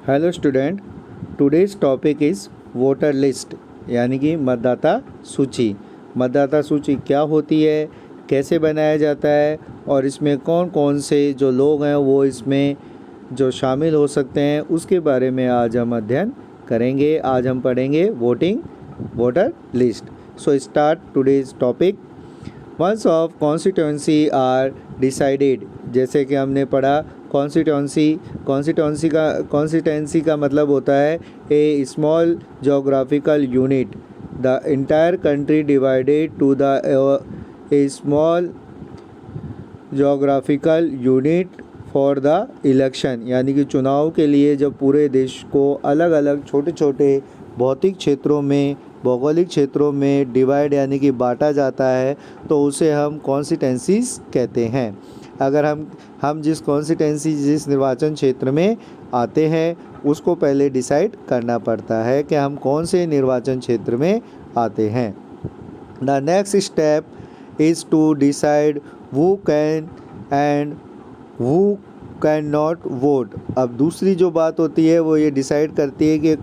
Hello student, today's topic is voter list यानी कि मतदाता सूची। मतदाता सूची क्या होती है, कैसे बनाया जाता है और इसमें कौन कौन से जो लोग हैं वो इसमें जो शामिल हो सकते हैं उसके बारे में आज हम अध्ययन करेंगे। आज हम पढ़ेंगे voter list. So start today's topic. Once of constituency are decided, जैसे कि हमने पढ़ा कॉन्स्टिट्यूंसी का मतलब होता है a small geographical unit, the entire country divided to the a small geographical unit for the election, यानी कि चुनाव के लिए जब पूरे देश को अलग अलग छोटे छोटे भौगोलिक क्षेत्रों में डिवाइड यानी कि बांटा जाता है तो उसे हम कॉन्स्टिट्यूंसीज कहते हैं। अगर हम जिस निर्वाचन क्षेत्र में आते हैं उसको पहले डिसाइड करना पड़ता है कि हम कौन से निर्वाचन क्षेत्र में आते हैं। The next step is to decide who can and who can not vote. अब दूसरी जो बात होती है वो ये डिसाइड करती है कि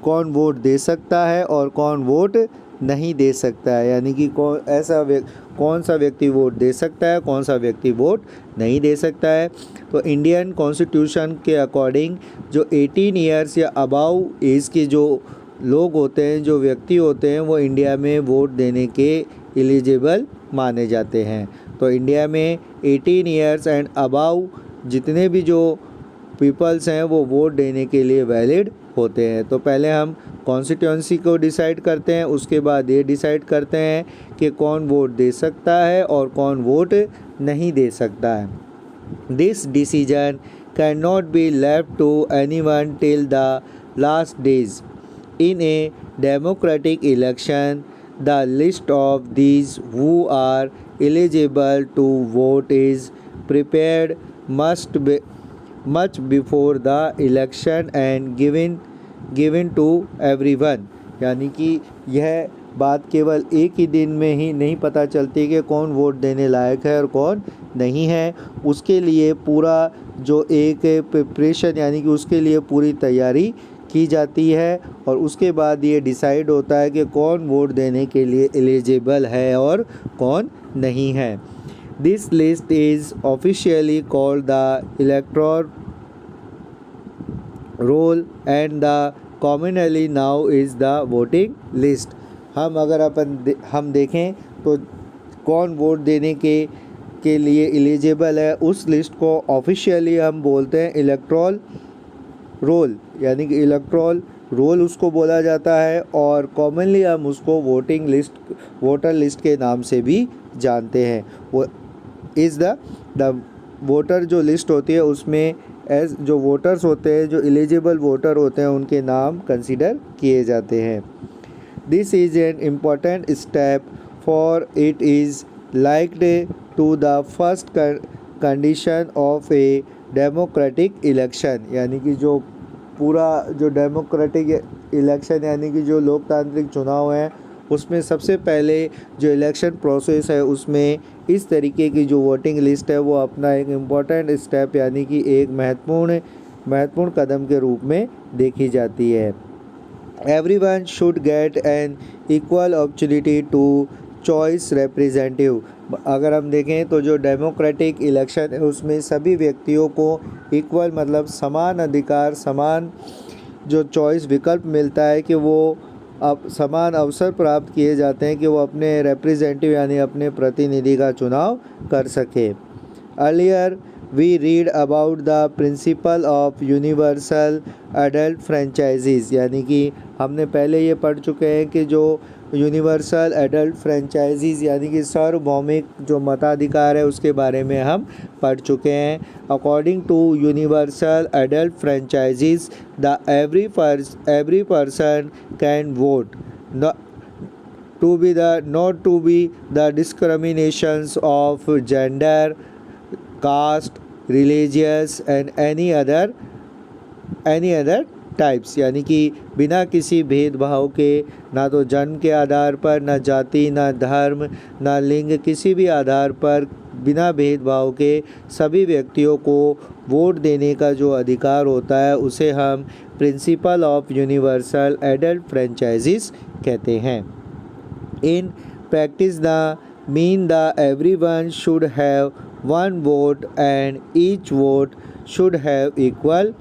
कौन वोट दे सकता है और कौन वोट नहीं दे सकता है, यानी कि कौन सा व्यक्ति वोट दे सकता है, कौन सा व्यक्ति वोट नहीं दे सकता है। तो इंडियन कॉन्स्टिट्यूशन के अकॉर्डिंग जो 18 ईयर्स या अबाव एज के जो लोग होते हैं, जो व्यक्ति होते हैं, वो इंडिया में वोट देने के एलिजिबल माने जाते हैं। तो इंडिया में 18 ईयर्स एंड अबाव जितने भी जो पीपल्स हैं वो वोट देने के लिए वैलिड होते हैं। तो पहले हम कॉन्स्टिट्यूंसी को डिसाइड करते हैं, उसके बाद ये डिसाइड करते हैं कि कौन वोट दे सकता है और कौन वोट नहीं दे सकता है। This decision can not be left to anyone till the last days in a democratic election. The list of these who are eligible to vote is prepared much before the election and given to everyone, यानी कि यह बात केवल एक ही दिन में ही नहीं पता चलती कि कौन वोट देने लायक है और कौन नहीं है। उसके लिए पूरा जो एक प्रिपरेशन यानी कि उसके लिए पूरी तैयारी की जाती है और उसके बाद ये डिसाइड होता है कि कौन वोट देने के लिए एलिजिबल है और कौन नहीं है। This list is officially called the electoral roll and the commonly now is the voting list। हम देखें तो कौन वोट देने के लिए एलिजिबल है उस लिस्ट को ऑफिशियली हम बोलते हैं इलेक्टोरल रोल, यानी कि इलेक्टोरल रोल उसको बोला जाता है और कॉमनली हम उसको वोटर लिस्ट के नाम से भी जानते हैं। वो इज़ द वोटर जो लिस्ट होती है उसमें जो वोटर्स होते हैं, जो एलिजिबल वोटर होते हैं, उनके नाम कंसीडर किए जाते हैं। This is an important step for it is liked to the first condition of a democratic election, यानी कि जो पूरा जो डेमोक्रेटिक इलेक्शन यानी कि जो लोकतांत्रिक चुनाव हैं उसमें सबसे पहले जो इलेक्शन प्रोसेस है उसमें इस तरीके की जो वोटिंग लिस्ट है वो अपना एक इम्पॉर्टेंट स्टेप यानी कि एक महत्वपूर्ण कदम के रूप में देखी जाती है। Everyone should get an equal opportunity to choice representative. अगर हम देखें तो जो डेमोक्रेटिक इलेक्शन है उसमें सभी व्यक्तियों को इक्वल मतलब समान अधिकार, समान जो चॉइस विकल्प मिलता है कि वो अब समान अवसर प्राप्त किए जाते हैं कि वो अपने रिप्रेजेंटेटिव यानी अपने प्रतिनिधि का चुनाव कर सके। Earlier we read about the principle of universal adult franchises, यानी कि हमने पहले ये पढ़ चुके हैं कि जो यूनिवर्सल एडल्ट फ्रेंचाइजीज़ यानी कि सार्वभौमिक जो मताधिकार है उसके बारे में हम पढ़ चुके हैं। According to universal adult franchises the every person can vote not to be the discriminations of gender, caste, religious and any other types, यानी कि बिना किसी भेदभाव के, ना तो जन्म के आधार पर, ना जाति, ना धर्म, ना लिंग, किसी भी आधार पर बिना भेदभाव के सभी व्यक्तियों को वोट देने का जो अधिकार होता है उसे हम principal of universal adult franchises कहते हैं। In practice the mean the everyone should have one vote and each vote should have equal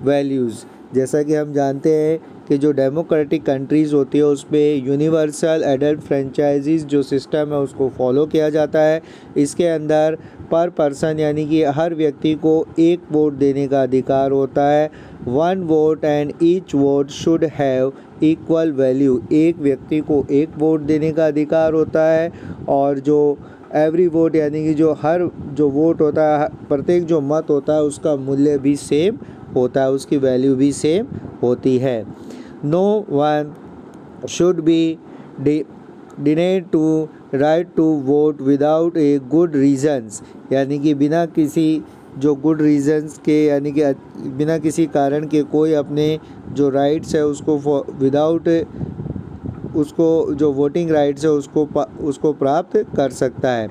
values. जैसा कि हम जानते हैं कि जो डेमोक्रेटिक कंट्रीज़ होती है उसमें यूनिवर्सल एडल्ट फ्रेंचाइजीज जो सिस्टम है उसको फॉलो किया जाता है। इसके अंदर पर पर्सन यानी कि हर व्यक्ति को एक वोट देने का अधिकार होता है। One vote and each vote should have equal value, एक व्यक्ति को एक वोट देने का अधिकार होता है और जो एवरी वोट यानी कि जो हर जो वोट होता है, प्रत्येक जो मत होता है उसका मूल्य भी सेम होता है, उसकी वैल्यू भी सेम होती है। No one should be denied to right to vote without a good reasons, यानी कि बिना किसी जो गुड रीजंस के यानी कि बिना किसी कारण के कोई अपने जो राइट्स है उसको विदाउट उसको जो वोटिंग राइट्स है उसको प्राप्त कर सकता है।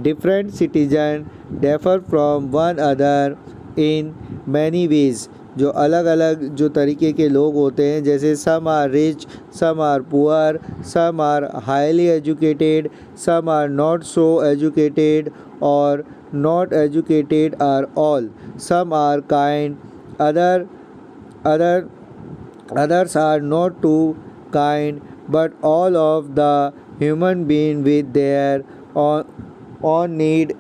Different citizen differ from one other in many ways, जो अलग अलग जो तरीके के लोग होते हैं, जैसे some are rich, some are poor, some are highly educated, some are not so educated और not educated are all, some are kind, others are not too kind, but all of the human being with their own need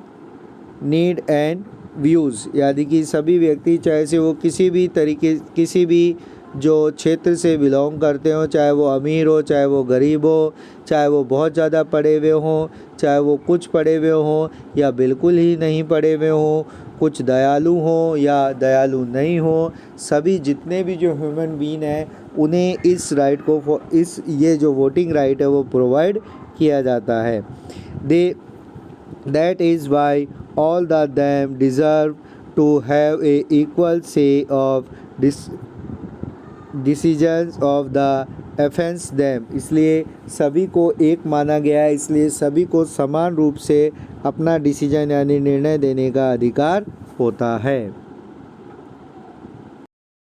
and views, यानी कि सभी व्यक्ति चाहे से वो किसी भी जो क्षेत्र से बिलोंग करते हों, चाहे वो अमीर हो, चाहे वो गरीब हो, चाहे वो बहुत ज़्यादा पढ़े हुए हों, चाहे वो कुछ पढ़े हुए हों या बिल्कुल ही नहीं पढ़े हुए हों, कुछ दयालु हों या दयालु नहीं हों, सभी जितने भी जो ह्यूमन बीइंग हैं उन्हें इस राइट को ये जो वोटिंग राइट है वो प्रोवाइड किया जाता है। That is why all of them deserve to have a equal say of decisions of the affects them। इसलिए सभी को एक माना गया है, इसलिए सभी को समान रूप से अपना डिसीजन यानी निर्णय देने का अधिकार होता है।